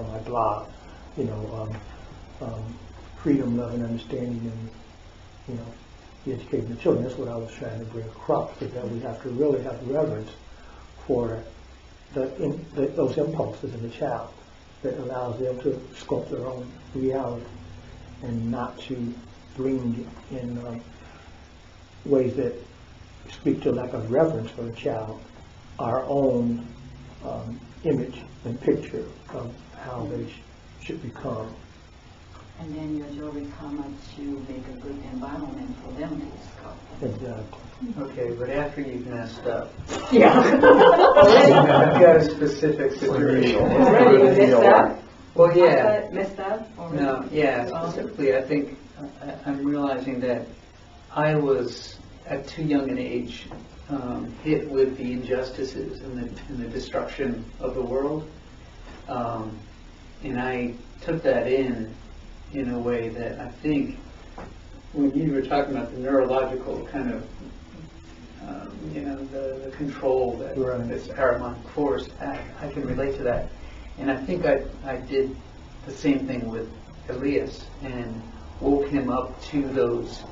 on my blog, you know, freedom, love, and understanding, and the education of children. That's what I was trying to bring across, is that we have to really have reverence for those impulses in the child that allows them to sculpt their own reality, and not to bring in ways that speak to lack of reverence for the child our own image and picture of how they should become. And then your job becomes to make a good environment for them to discover. Exactly. Okay, but after you've messed up. Yeah. I've got a specific situation. Already you messed up? Well, yeah. Messed up? Already? No, yeah, specifically I think I'm realizing that I was at too young an age hit with the injustices and the destruction of the world. And I took that in a way that I think when you were talking about the neurological kind of, the control that this paramount force, I can relate to that. And I think I did the same thing with Elias and woke him up to those,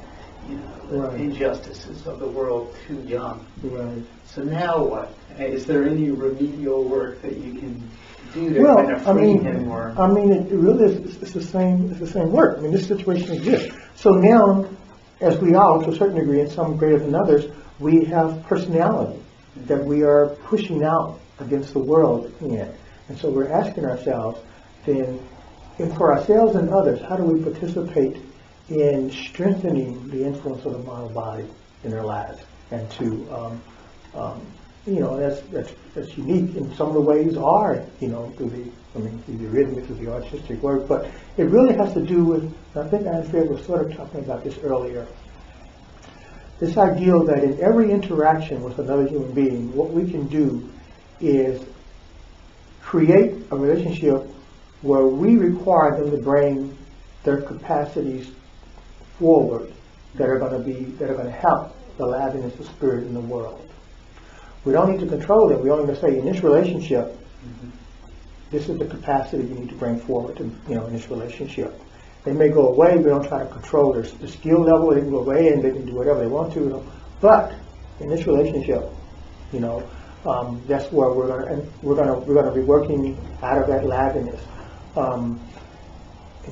the injustices of the world too young. Right. So now what? Is there any remedial work that you can do to kind of free him? Or it really is. It's the same work. I mean, this situation exists. So now, as we all, to a certain degree, and some greater than others, we have personality that we are pushing out against the world in. And so we're asking ourselves, then, and for ourselves and others, how do we participate in strengthening the influence of the model body in their lives? And to, that's unique in some of the ways are, through the rhythmic, through the artistic work, but it really has to do with, I think Andrea was sort of talking about this earlier, this ideal that in every interaction with another human being, what we can do is create a relationship where we require them to bring their capacities forward that are going to help the liveliness of spirit in the world. We don't need to control them. We only going to say in this relationship, this is the capacity you need to bring forward to, in this relationship. They may go away. We don't try to control their skill level. They can go away and they can do whatever they want to. But in this relationship, that's where we're gonna be working out of that liveliness. Let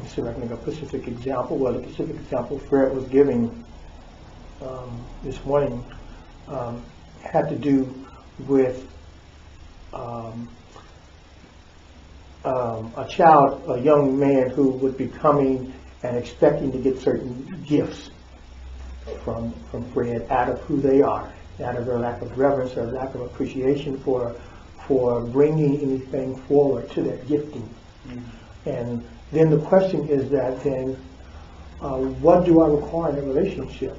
me see if I can make a specific example. Well, the specific example Fred was giving this morning had to do with a young man who would be coming and expecting to get certain gifts from Fred out of who they are, out of their lack of reverence or lack of appreciation for bringing anything forward to that gifting. And then the question is that then, what do I require in a relationship?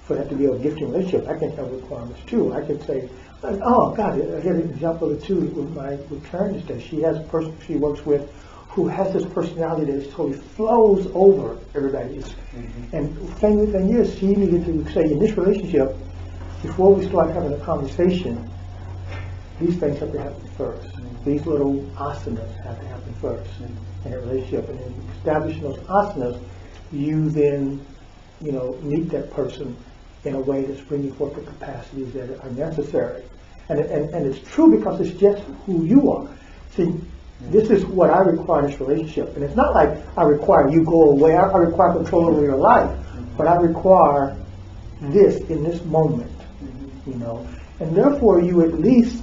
For that to be a gifting relationship, I can have requirements too. I can say, oh God, I had an example of it too with Karen today. She has a person she works with who has this personality that totally flows over everybody else. And the thing is, she needed to say in this relationship, before we start having a conversation, these things have to happen first. These little asanas have to happen first in a relationship. And in establishing those asanas, you then, meet that person in a way that's bringing forth the capacities that are necessary. And it's true because it's just who you are. See, this is what I require in this relationship. And it's not like I require you go away. I require control over your life. But I require this in this moment, And therefore, you at least,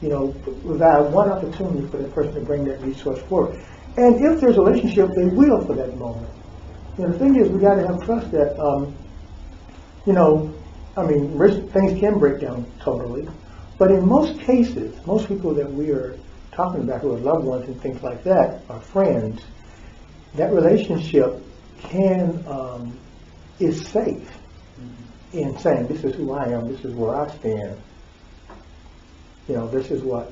provide one opportunity for the person to bring that resource forward. And if there's a relationship, they will for that moment. The thing is, we got to have trust that, things can break down totally. But in most cases, most people that we are talking about who are loved ones and things like that, are friends, that relationship is safe in saying, this is who I am, this is where I stand. This is what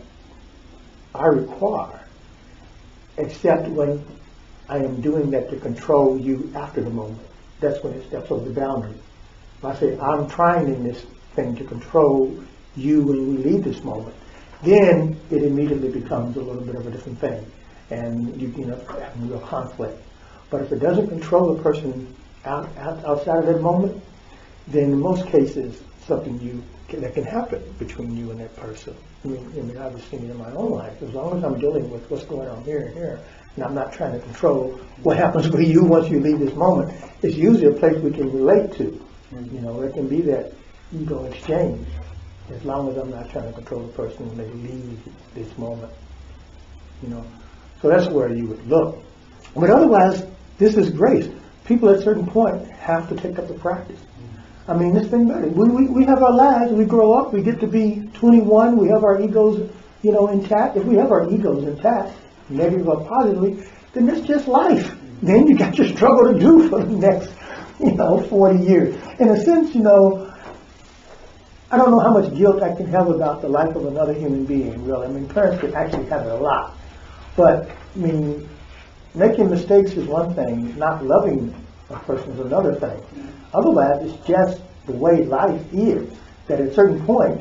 I require. Except when I am doing that to control you after the moment. That's when it steps over the boundary. If I say, I'm trying in this thing to control you when we leave this moment, then it immediately becomes a little bit of a different thing, and you know, having real conflict. But if it doesn't control the person outside of that moment, then in most cases, something that can happen between you and that person. I mean, I've seen it in my own life. As long as I'm dealing with what's going on here and here, and I'm not trying to control what happens with you once you leave this moment, it's usually a place we can relate to. You know, it can be that ego exchange, as long as I'm not trying to control the person when they leave this moment. You know, so that's where you would look. But otherwise, this is grace. People at a certain point have to take up the practice. I mean, this thing about it. We have our lives, we grow up, we get to be 21, we have our egos, you know, intact. If we have our egos intact, negative or positively, then it's just life. Then you got your struggle to do for the next, 40 years. In a sense, I don't know how much guilt I can have about the life of another human being, really. I mean, parents can actually have it a lot. But, I mean, making mistakes is one thing, not loving a person is another thing. Otherwise, it's just the way life is, that at a certain point,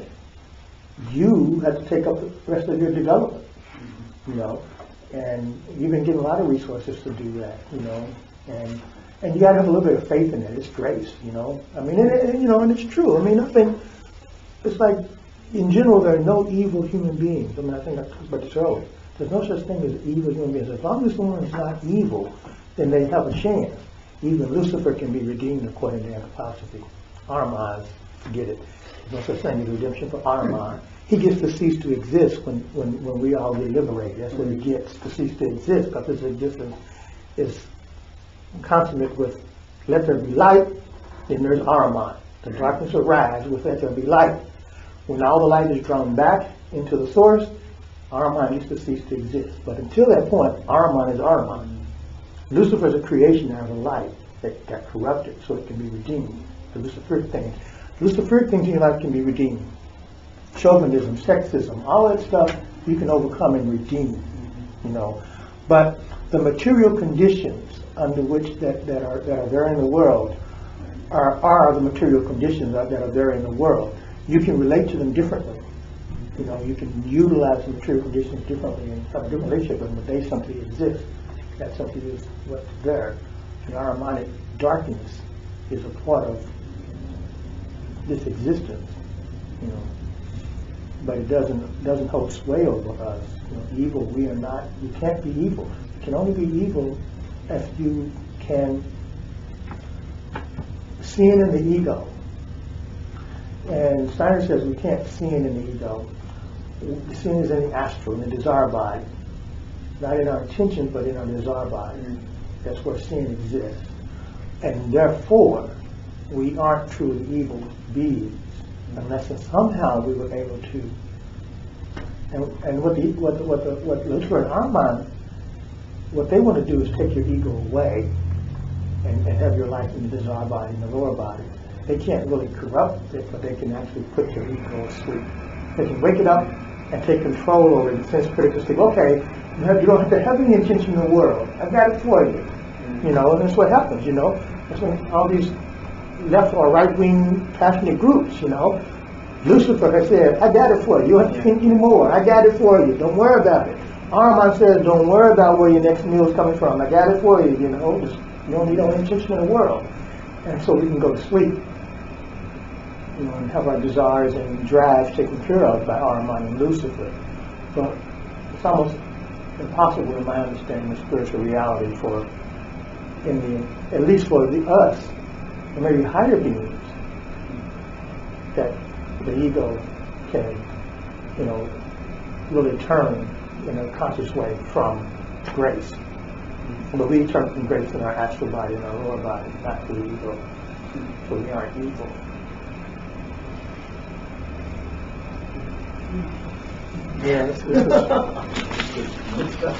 you have to take up the rest of your development, and you've been given a lot of resources to do that, and you got to have a little bit of faith in it. It's grace, I mean, and it's true. I mean, I think it's like, in general, there are no evil human beings. I mean, I think I talked about this earlier. There's no such thing as evil human beings. As long as someone is not evil, then they have a chance. Even Lucifer can be redeemed according to anthroposophy. Armand, forget it. There's no such thing as redemption for Armand. He gets to cease to exist when we all get liberated. That's what he gets, to cease to exist, because his existence is consummate with let there be light, then there's Armand. The darkness will rise with let there be light. When all the light is drawn back into the source, Armand needs to cease to exist. But until that point, Armand is Armand. Lucifer is a creation out of the light that got corrupted, so it can be redeemed. The Luciferic things. Luciferic things in your life can be redeemed. Chauvinism, sexism, all that stuff you can overcome and redeem. But the material conditions under which that are there in the world are the material conditions that are there in the world. You can relate to them differently. You can utilize the material conditions differently and have a different relationship with them, but they simply exist. That simply is what's there. And our Armanic darkness is a part of this existence, but it doesn't hold sway over us. Evil, we are not. You can't be evil. You can only be evil if you can sin in the ego. And Steiner says we can't sin in the ego. The sin is in the astral, in the desire body. Not in our intention, but in our desire body. That's where sin exists. And therefore, we aren't truly evil beings unless somehow we were able to. And what Lucifer and Armand, what they want to do is take your ego away and have your life in the desire body, in the lower body. They can't really corrupt it, but they can actually put your ego asleep. They can wake it up and take control over it in the sense critical to think, okay, you don't have to have any intention in the world. I've got it for you. And that's what happens, That's when all these left or right-wing passionate groups, Lucifer has said, I got it for you. You don't have to think anymore. I got it for you. Don't worry about it. Armand says, don't worry about where your next meal is coming from. I got it for you, Just, you don't need no intention in the world. And so we can go to sleep, and have our desires and drives taken care of by Armand and Lucifer. But it's almost impossible, in my understanding, of spiritual reality at least for us, or maybe higher beings, that the ego can, really turn in a conscious way from grace. But we turn from grace in our astral body and our lower body, not through the ego. So we aren't evil. Yeah, this is good stuff.